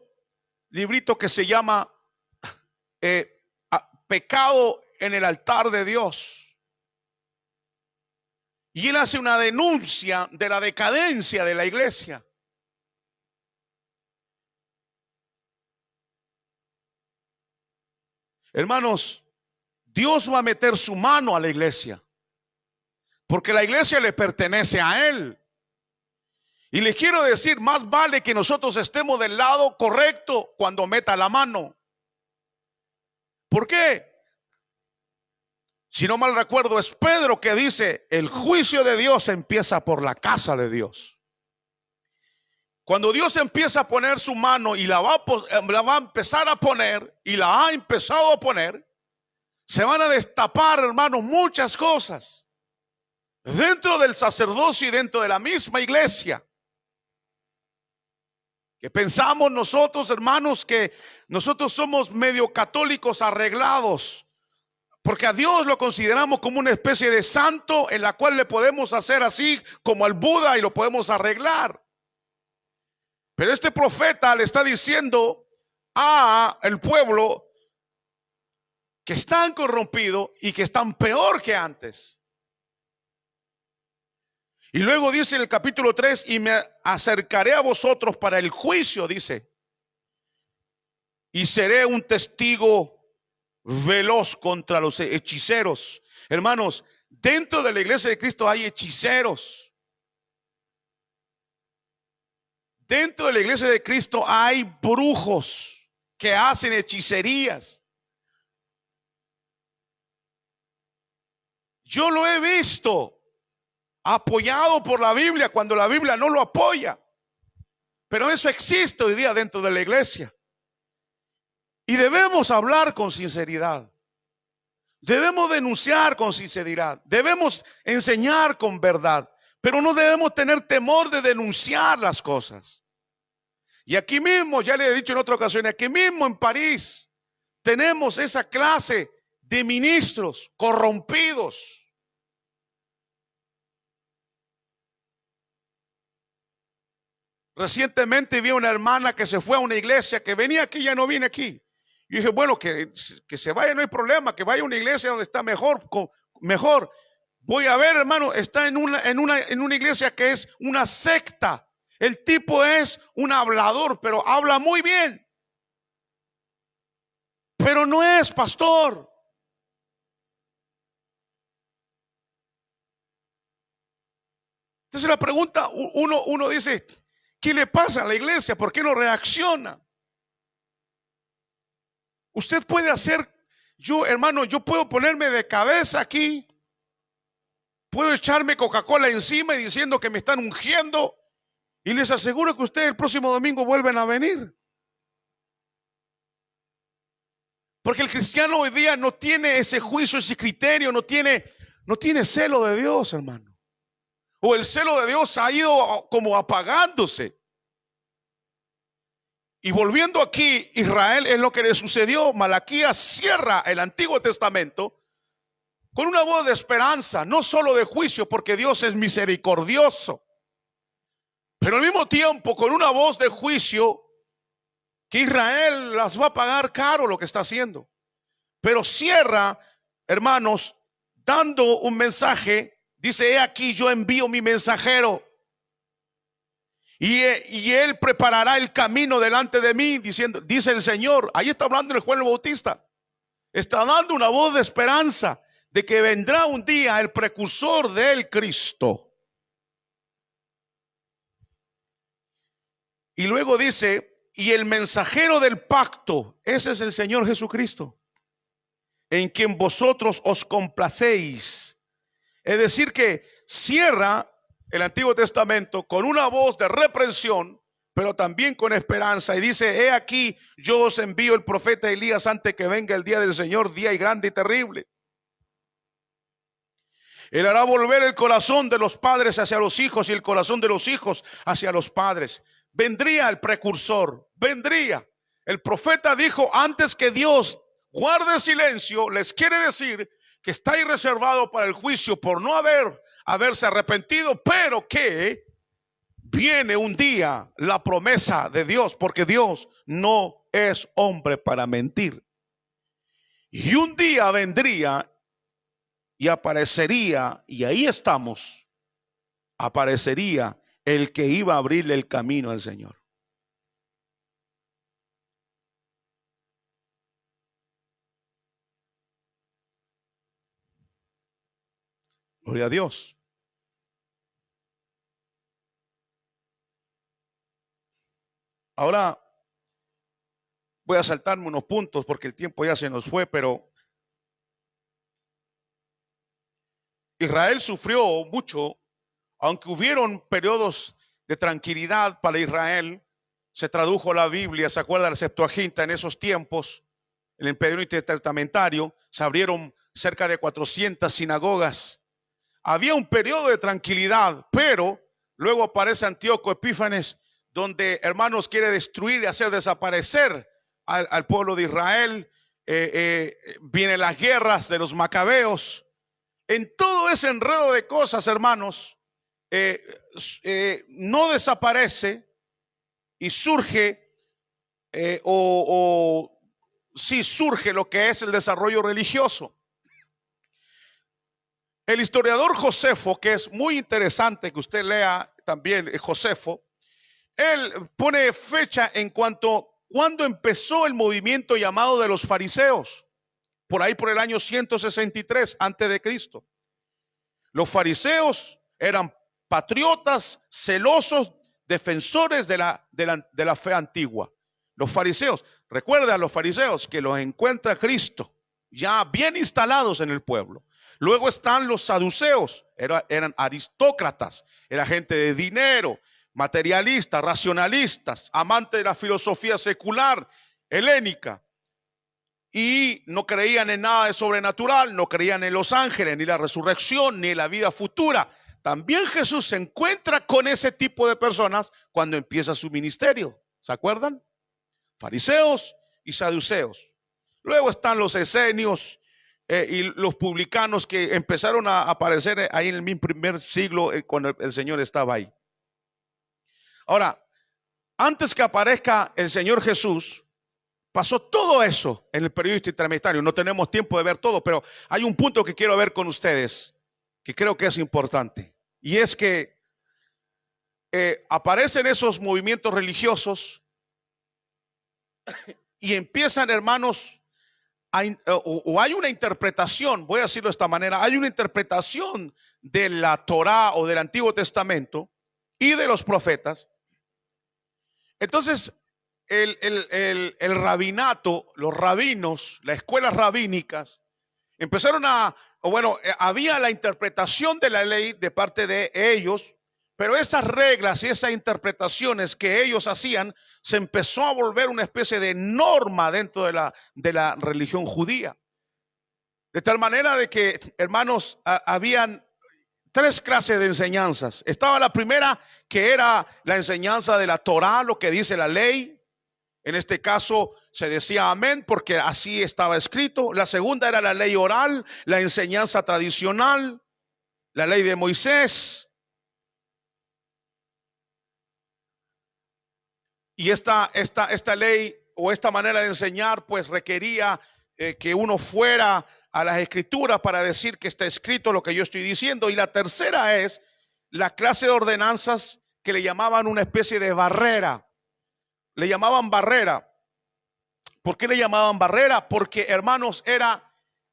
librito que se llama Pecado en el altar de Dios. Y él hace una denuncia de la decadencia de la iglesia. Hermanos, Dios va a meter su mano a la iglesia, porque la iglesia le pertenece a Él. Y les quiero decir, más vale que nosotros estemos del lado correcto cuando meta la mano. ¿Por qué? Si no mal recuerdo, es Pedro que dice, el juicio de Dios empieza por la casa de Dios. Cuando Dios empieza a poner su mano y la va a empezar a poner, y la ha empezado a poner, se van a destapar, hermanos, muchas cosas dentro del sacerdocio y dentro de la misma iglesia. Que pensamos nosotros, hermanos, que nosotros somos medio católicos arreglados, porque a Dios lo consideramos como una especie de santo en la cual le podemos hacer así como al Buda y lo podemos arreglar. Pero este profeta le está diciendo a el pueblo que están corrompidos y que están peor que antes. Y luego dice en el capítulo 3, y me acercaré a vosotros para el juicio, dice, y seré un testigo veloz contra los hechiceros. Hermanos, dentro de la iglesia de Cristo hay hechiceros. Dentro de la iglesia de Cristo hay brujos que hacen hechicerías. Yo lo he visto apoyado por la Biblia cuando la Biblia no lo apoya. Pero eso existe hoy día dentro de la iglesia. Y debemos hablar con sinceridad. Debemos denunciar con sinceridad. Debemos enseñar con verdad. Pero no debemos tener temor de denunciar las cosas. Y aquí mismo, ya le he dicho en otra ocasión, aquí mismo en París tenemos esa clase de ministros corrompidos. Recientemente vi una hermana que se fue a una iglesia, que venía aquí, ya no viene aquí. Y dije, bueno, que se vaya, no hay problema, que vaya a una iglesia donde está mejor. Voy a ver, hermano, está en una iglesia que es una secta. El tipo es un hablador, pero habla muy bien. Pero no es pastor. Entonces la pregunta, uno dice, ¿qué le pasa a la iglesia? ¿Por qué no reacciona? Usted puede hacer, hermano, yo puedo ponerme de cabeza aquí. Puedo echarme Coca-Cola encima y diciendo que me están ungiendo. Y les aseguro que ustedes el próximo domingo vuelven a venir. Porque el cristiano hoy día no tiene ese juicio, ese criterio, no tiene celo de Dios, hermano. O el celo de Dios ha ido como apagándose. Y volviendo aquí, Israel, es lo que le sucedió. Malaquías cierra el Antiguo Testamento con una voz de esperanza, no solo de juicio, porque Dios es misericordioso, pero al mismo tiempo con una voz de juicio, que Israel las va a pagar caro lo que está haciendo. Pero cierra, hermanos, dando un mensaje Dice, he aquí yo envío mi mensajero y él preparará el camino delante de mí, diciendo, dice el Señor. Ahí está hablando el Juan el Bautista. Está dando una voz de esperanza de que vendrá un día el precursor del Cristo. Y luego dice, y el mensajero del pacto, ese es el Señor Jesucristo, en quien vosotros os complacéis. Es decir que cierra el Antiguo Testamento con una voz de reprensión, pero también con esperanza. Y dice, he aquí yo os envío el profeta Elías antes que venga el día del Señor, día y grande y terrible. Él hará volver el corazón de los padres hacia los hijos y el corazón de los hijos hacia los padres. Vendría el precursor, vendría. El profeta dijo, antes que Dios guarde silencio, les quiere decir que está ahí reservado para el juicio por no haberse arrepentido, pero que viene un día la promesa de Dios, porque Dios no es hombre para mentir. Y un día vendría y aparecería, y ahí estamos, aparecería el que iba a abrirle el camino al Señor. Gloria a Dios. Ahora voy a saltarme unos puntos porque el tiempo ya se nos fue, pero Israel sufrió mucho, aunque hubieron periodos de tranquilidad para Israel. Se tradujo la Biblia, se acuerda la Septuaginta en esos tiempos, en el periodo intertestamentario, se abrieron cerca de 400 sinagogas. Había un periodo de tranquilidad, pero luego aparece Antíoco Epífanes, donde, hermanos, quiere destruir y hacer desaparecer al pueblo de Israel. Vienen las guerras de los macabeos. En todo ese enredo de cosas, hermanos, no desaparece y surge, sí surge lo que es el desarrollo religioso. El historiador Josefo, que es muy interesante que usted lea también, Josefo, él pone fecha en cuando empezó el movimiento llamado de los fariseos, por ahí por el año 163 antes de Cristo. Los fariseos eran patriotas, celosos, defensores de la fe antigua. Los fariseos, recuerda a los fariseos que los encuentra Cristo ya bien instalados en el pueblo. Luego están los saduceos, eran aristócratas, era gente de dinero, materialistas, racionalistas, amantes de la filosofía secular, helénica. Y no creían en nada de sobrenatural, no creían en los ángeles, ni la resurrección, ni la vida futura. También Jesús se encuentra con ese tipo de personas cuando empieza su ministerio. ¿Se acuerdan? Fariseos y saduceos. Luego están los esenios y los publicanos que empezaron a aparecer ahí en el mismo primer siglo cuando el Señor estaba ahí. Ahora, antes que aparezca el Señor Jesús, pasó todo eso en el periodo intermediario. No tenemos tiempo de ver todo, pero hay un punto que quiero ver con ustedes que creo que es importante. Y es que aparecen esos movimientos religiosos y empiezan, hermanos, o hay una interpretación, voy a decirlo de esta manera, hay una interpretación de la Torá o del Antiguo Testamento y de los profetas. Entonces, el rabinato, los rabinos, las escuelas rabínicas, empezaron había la interpretación de la ley de parte de ellos, pero esas reglas y esas interpretaciones que ellos hacían se empezó a volver una especie de norma dentro de la religión judía. De tal manera de que, hermanos, habían tres clases de enseñanzas. Estaba la primera, que era la enseñanza de la Torá, lo que dice la ley. En este caso se decía amén porque así estaba escrito. La segunda era la ley oral, la enseñanza tradicional, la ley de Moisés. Y esta ley o esta manera de enseñar pues requería que uno fuera a las escrituras para decir que está escrito lo que yo estoy diciendo. Y la tercera es la clase de ordenanzas que le llamaban una especie de barrera. Le llamaban barrera. ¿Por qué le llamaban barrera? Porque, hermanos,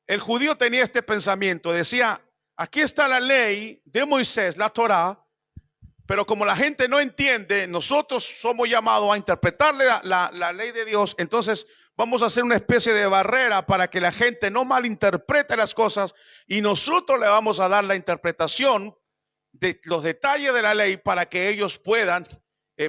el judío tenía este pensamiento. Decía, aquí está la ley de Moisés, la Torá, pero como la gente no entiende, nosotros somos llamados a interpretarle la ley de Dios. Entonces vamos a hacer una especie de barrera para que la gente no malinterprete las cosas, y nosotros le vamos a dar la interpretación de los detalles de la ley para que ellos puedan,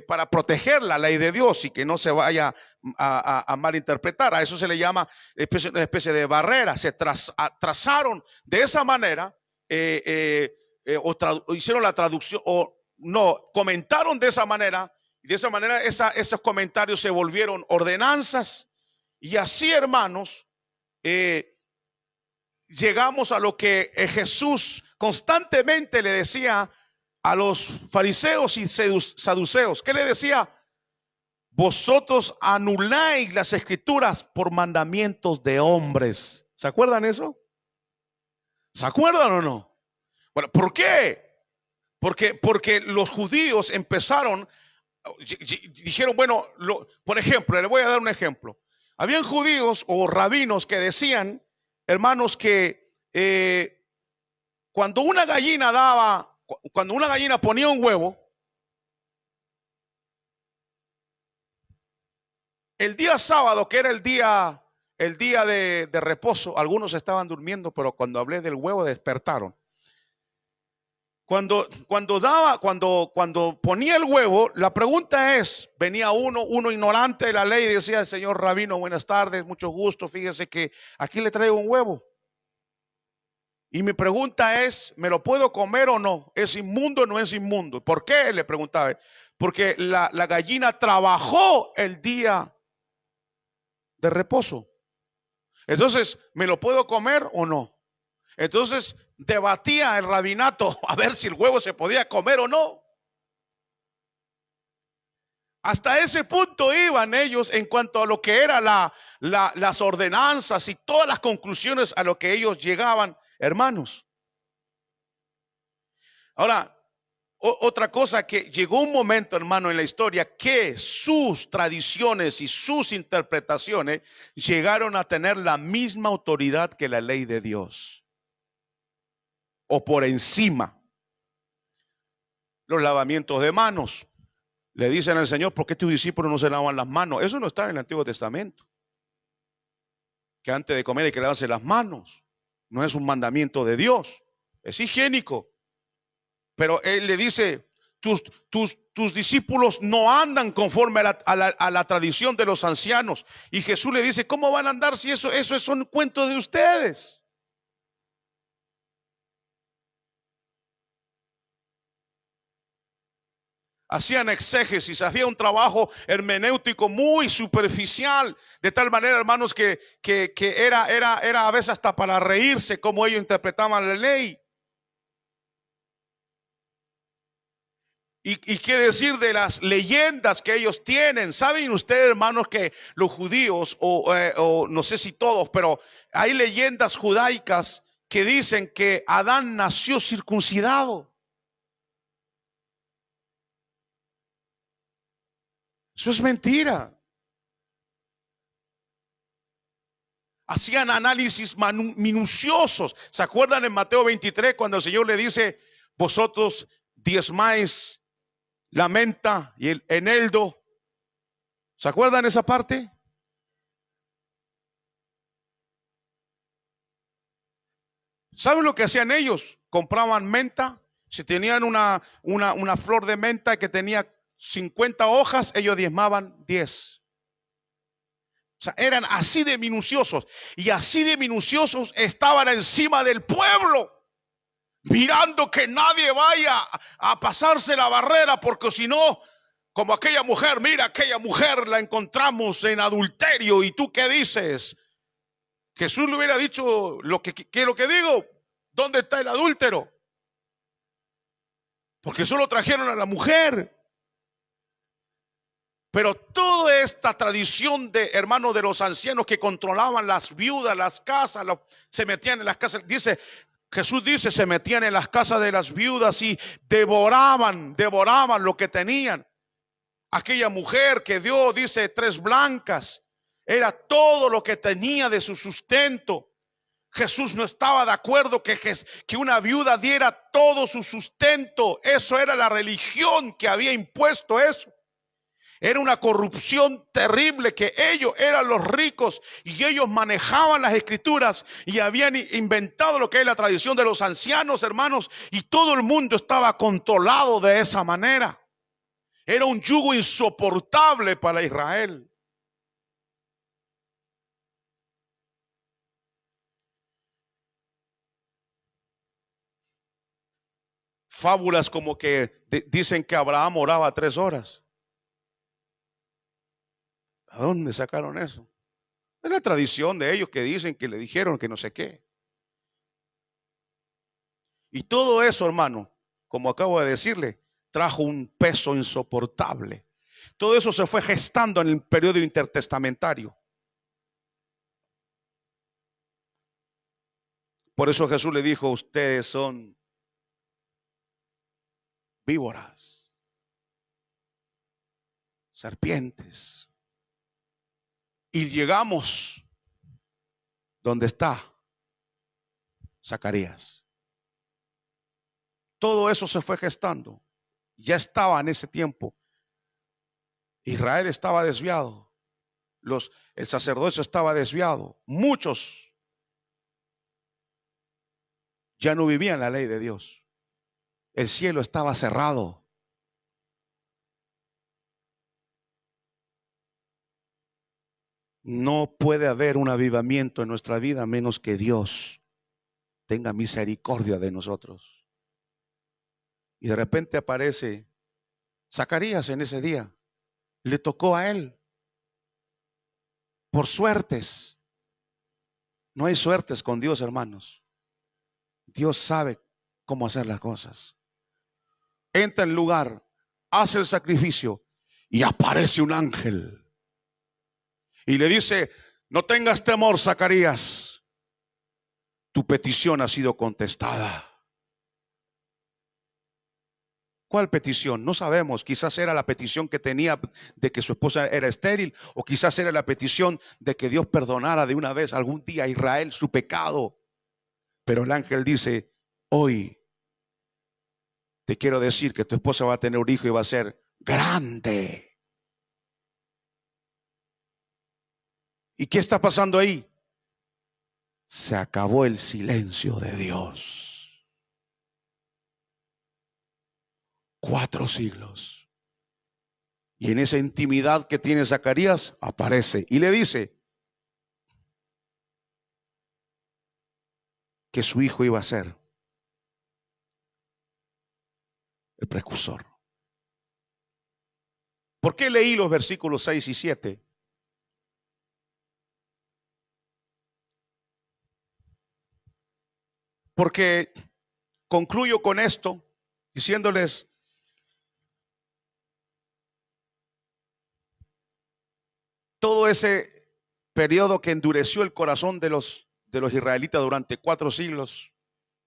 para proteger la ley de Dios y que no se vaya a malinterpretar. A eso se le llama una especie de barrera. Se trazaron de esa manera, hicieron la traducción, o no, comentaron de esa manera, y de esa manera esos comentarios se volvieron ordenanzas. Y así, hermanos, llegamos a lo que Jesús constantemente le decía a los fariseos y saduceos. ¿Qué le decía? Vosotros anuláis las escrituras por mandamientos de hombres. ¿Se acuerdan eso? ¿Se acuerdan o no? Bueno, ¿por qué? Porque los judíos empezaron, dijeron, bueno, por ejemplo, le voy a dar un ejemplo. Habían judíos o rabinos que decían, hermanos, que cuando una gallina ponía un huevo, el día sábado, que era el día de reposo, algunos estaban durmiendo, pero cuando hablé del huevo despertaron. Cuando ponía el huevo, la pregunta es, venía uno ignorante de la ley y decía, señor rabino, buenas tardes, mucho gusto, fíjese que aquí le traigo un huevo. Y mi pregunta es, ¿me lo puedo comer o no? ¿Es inmundo o no es inmundo? ¿Por qué? Le preguntaba. Porque la gallina trabajó el día de reposo. Entonces, ¿me lo puedo comer o no? Entonces debatía el rabinato a ver si el huevo se podía comer o no. Hasta ese punto iban ellos en cuanto a lo que eran las ordenanzas y todas las conclusiones a lo que ellos llegaban, hermanos. Ahora, otra cosa, que llegó un momento, hermano, en la historia que sus tradiciones y sus interpretaciones llegaron a tener la misma autoridad que la ley de Dios, o por encima. Los lavamientos de manos. Le dicen al Señor, ¿por qué tus discípulos no se lavan las manos? Eso no está en el Antiguo Testamento. Que antes de comer hay que lavarse las manos. No es un mandamiento de Dios. Es higiénico. Pero Él le dice, tus discípulos no andan conforme a la tradición de los ancianos. Y Jesús le dice, ¿cómo van a andar si eso es un cuento de ustedes? Hacían exégesis, hacía un trabajo hermenéutico muy superficial, de tal manera, hermanos, que era a veces hasta para reírse como ellos interpretaban la ley. Y qué decir de las leyendas que ellos tienen. ¿Saben ustedes, hermanos, que los judíos, o no sé si todos, pero hay leyendas judaicas que dicen que Adán nació circuncidado? Eso es mentira. Hacían análisis minuciosos. ¿Se acuerdan en Mateo 23 cuando el Señor le dice, vosotros diezmáis la menta y el eneldo? ¿Se acuerdan esa parte? ¿Saben lo que hacían ellos? Compraban menta. Si tenían una flor de menta que tenía 50 hojas, ellos diezmaban 10. O sea, eran así de minuciosos. Y así de minuciosos estaban encima del pueblo, mirando que nadie vaya a pasarse la barrera, porque si no, como aquella mujer, mira, aquella mujer la encontramos en adulterio, ¿y tú qué dices? Jesús le hubiera dicho ¿qué es lo que digo? ¿Dónde está el adúltero? Porque solo trajeron a la mujer. Pero toda esta tradición de hermanos de los ancianos que controlaban las viudas, las casas, se metían en las casas, dice, Jesús dice, se metían en las casas de las viudas y devoraban lo que tenían. Aquella mujer que dio, dice, 3 blancas, era todo lo que tenía de su sustento. Jesús no estaba de acuerdo que una viuda diera todo su sustento. Eso era la religión que había impuesto eso. Era una corrupción terrible, que ellos eran los ricos y ellos manejaban las escrituras y habían inventado lo que es la tradición de los ancianos, hermanos, y todo el mundo estaba controlado de esa manera. Era un yugo insoportable para Israel. Fábulas como que dicen que Abraham oraba 3 horas. ¿A dónde sacaron eso? Es la tradición de ellos que dicen que le dijeron que no sé qué. Y todo eso, hermano, como acabo de decirle, trajo un peso insoportable. Todo eso se fue gestando en el periodo intertestamentario. Por eso Jesús le dijo, ustedes son víboras, serpientes. Y llegamos donde está Zacarías. Todo eso se fue gestando. Ya estaba en ese tiempo. Israel estaba desviado. El sacerdocio estaba desviado. Muchos ya no vivían la ley de Dios. El cielo estaba cerrado. No puede haber un avivamiento en nuestra vida a menos que Dios tenga misericordia de nosotros. Y de repente aparece Zacarías en ese día. Le tocó a él. Por suertes. No hay suertes con Dios, hermanos. Dios sabe cómo hacer las cosas. Entra en el lugar, hace el sacrificio y aparece un ángel. Y le dice, no tengas temor, Zacarías. Tu petición ha sido contestada. ¿Cuál petición? No sabemos. Quizás era la petición que tenía de que su esposa era estéril, o quizás era la petición de que Dios perdonara de una vez algún día a Israel su pecado. Pero el ángel dice, hoy te quiero decir que tu esposa va a tener un hijo y va a ser grande. ¿Y qué está pasando ahí? Se acabó el silencio de Dios. 4 siglos. Y en esa intimidad que tiene Zacarías, aparece y le dice que su hijo iba a ser el precursor. ¿Por qué leí los versículos 6 y 7? Porque concluyo con esto diciéndoles, todo ese periodo que endureció el corazón de los israelitas durante 4 siglos,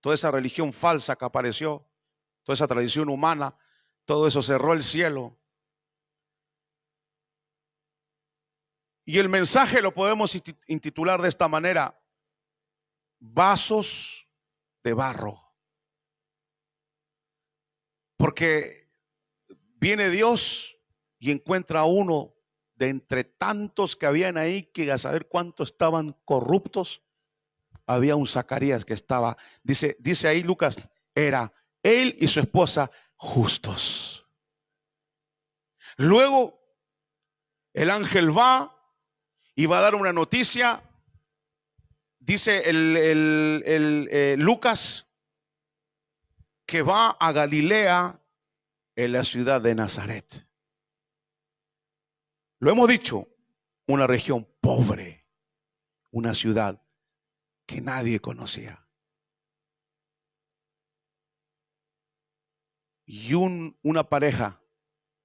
toda esa religión falsa que apareció, toda esa tradición humana, todo eso cerró el cielo. Y el mensaje lo podemos intitular de esta manera: vasos de barro. Porque viene Dios y encuentra a uno de entre tantos que habían ahí, que a saber cuántos estaban corruptos, había un Zacarías que estaba, dice ahí Lucas, era él y su esposa justos. Luego el ángel va y va a dar una noticia. Dice Lucas que va a Galilea, en la ciudad de Nazaret. Lo hemos dicho, una región pobre, una ciudad que nadie conocía. Y una pareja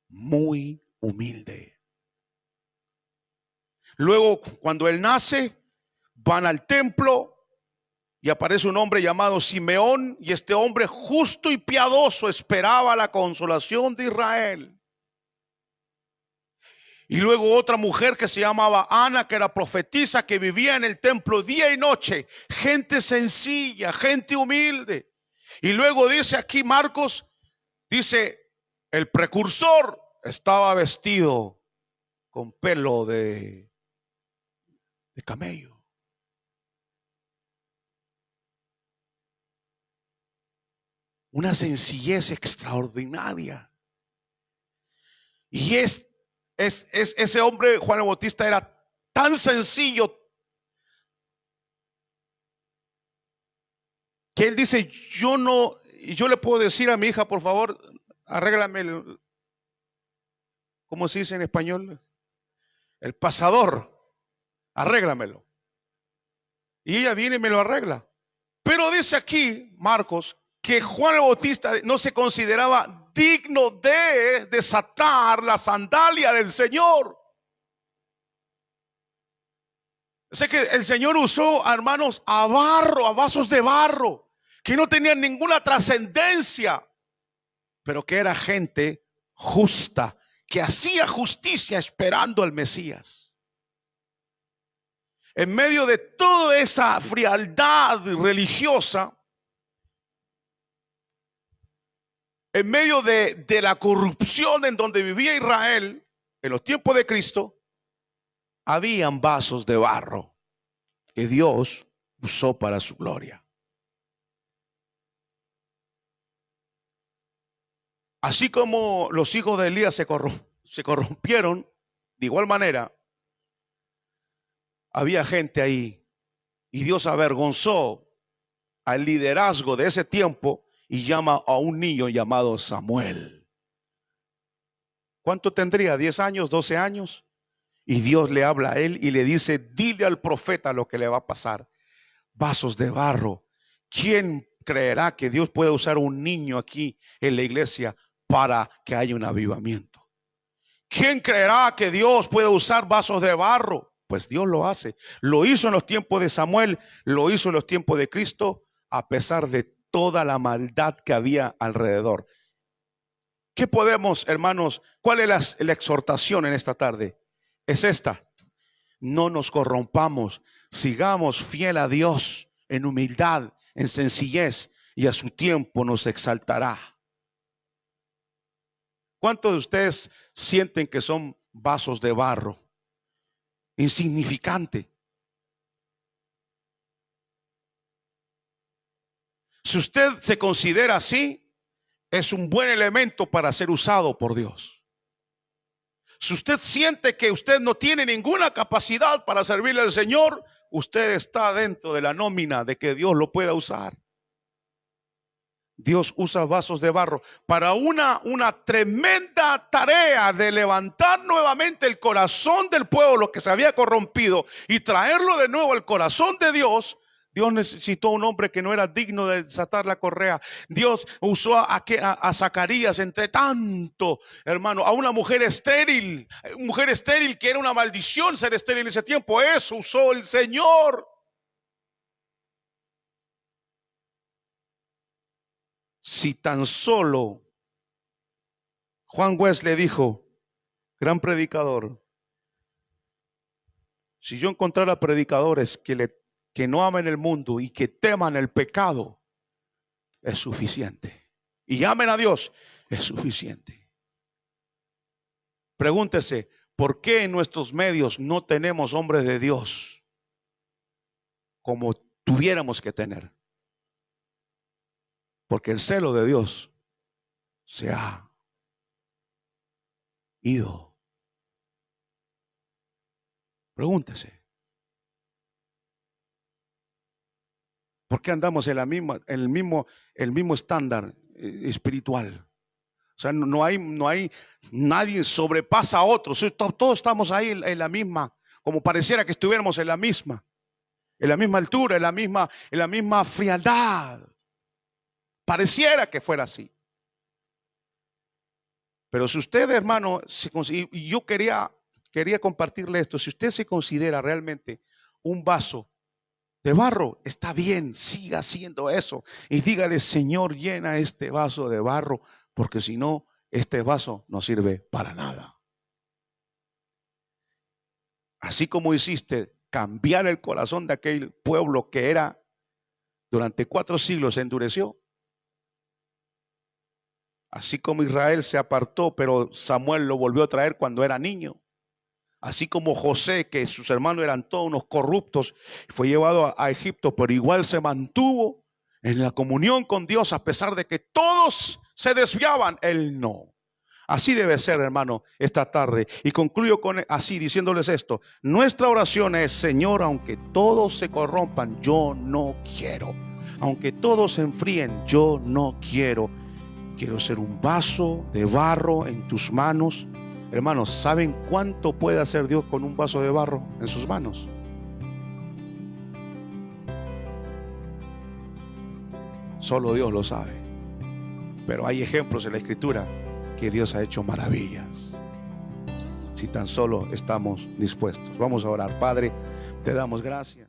muy humilde. Luego, cuando él nace, van al templo y aparece un hombre llamado Simeón, y este hombre justo y piadoso esperaba la consolación de Israel. Y luego otra mujer que se llamaba Ana, que era profetisa, que vivía en el templo día y noche, gente sencilla, gente humilde. Y luego dice aquí Marcos, dice, el precursor estaba vestido con pelo de camello. Una sencillez extraordinaria. Y ese hombre, Juan el Bautista, era tan sencillo que él dice, yo le puedo decir a mi hija, por favor, arréglame ¿cómo se dice en español? El pasador, arréglamelo. Y ella viene y me lo arregla. Pero dice aquí, Marcos, que Juan el Bautista no se consideraba digno de desatar la sandalia del Señor. Sé que el Señor usó, hermanos, a vasos de barro, que no tenían ninguna trascendencia, pero que era gente justa, que hacía justicia esperando al Mesías. En medio de toda esa frialdad religiosa, en medio de la corrupción en donde vivía Israel, en los tiempos de Cristo, habían vasos de barro que Dios usó para su gloria. Así como los hijos de Elías se corrompieron, de igual manera, había gente ahí y Dios avergonzó al liderazgo de ese tiempo y llama a un niño llamado Samuel. ¿Cuánto tendría? ¿10 años? ¿12 años? Y Dios le habla a él y le dice, dile al profeta lo que le va a pasar. Vasos de barro. ¿Quién creerá que Dios puede usar un niño aquí en la iglesia para que haya un avivamiento? ¿Quién creerá que Dios puede usar vasos de barro? Pues Dios lo hace. Lo hizo en los tiempos de Samuel, lo hizo en los tiempos de Cristo, a pesar de toda la maldad que había alrededor. ¿Qué podemos, hermanos? ¿Cuál es la exhortación en esta tarde? Es esta: no nos corrompamos, sigamos fiel a Dios en humildad, en sencillez, y a su tiempo nos exaltará. ¿Cuántos de ustedes sienten que son vasos de barro? Insignificante. Si usted se considera así, es un buen elemento para ser usado por Dios. Si usted siente que usted no tiene ninguna capacidad para servirle al Señor, usted está dentro de la nómina de que Dios lo pueda usar. Dios usa vasos de barro para una tremenda tarea de levantar nuevamente el corazón del pueblo que se había corrompido y traerlo de nuevo al corazón de Dios. Dios necesitó un hombre que no era digno de desatar la correa. Dios usó a Zacarías entre tanto, hermano, a una mujer estéril que era una maldición ser estéril en ese tiempo. Eso usó el Señor. Si tan solo Juan Wesley dijo, gran predicador, si yo encontrara predicadores que no amen el mundo y que teman el pecado, es suficiente. Y amen a Dios, es suficiente. Pregúntese, ¿por qué en nuestros medios no tenemos hombres de Dios como tuviéramos que tener? Porque el celo de Dios se ha ido. Pregúntese. ¿Por qué andamos en el mismo estándar espiritual? O sea, no hay nadie sobrepasa a otros. Todos estamos ahí en la misma, como pareciera que estuviéramos en la misma altura, en la misma frialdad. Pareciera que fuera así. Pero si usted, hermano, y yo quería quería compartirle esto. Si usted se considera realmente un vaso de barro, está bien, siga haciendo eso. Y dígale, Señor, llena este vaso de barro, porque si no, este vaso no sirve para nada. Así como hiciste cambiar el corazón de aquel pueblo que era durante 4 siglos se endureció. Así como Israel se apartó, pero Samuel lo volvió a traer cuando era niño. Así como José, que sus hermanos eran todos unos corruptos, fue llevado a Egipto, pero igual se mantuvo en la comunión con Dios a pesar de que todos se desviaban, él no. Así debe ser, hermano, esta tarde. Y concluyo con así diciéndoles esto. Nuestra oración es: Señor, aunque todos se corrompan, yo no quiero. Aunque todos se enfríen, yo no quiero. Quiero ser un vaso de barro en tus manos. Hermanos, ¿saben cuánto puede hacer Dios con un vaso de barro en sus manos? Solo Dios lo sabe. Pero hay ejemplos en la Escritura que Dios ha hecho maravillas. Si tan solo estamos dispuestos. Vamos a orar. Padre, te damos gracias.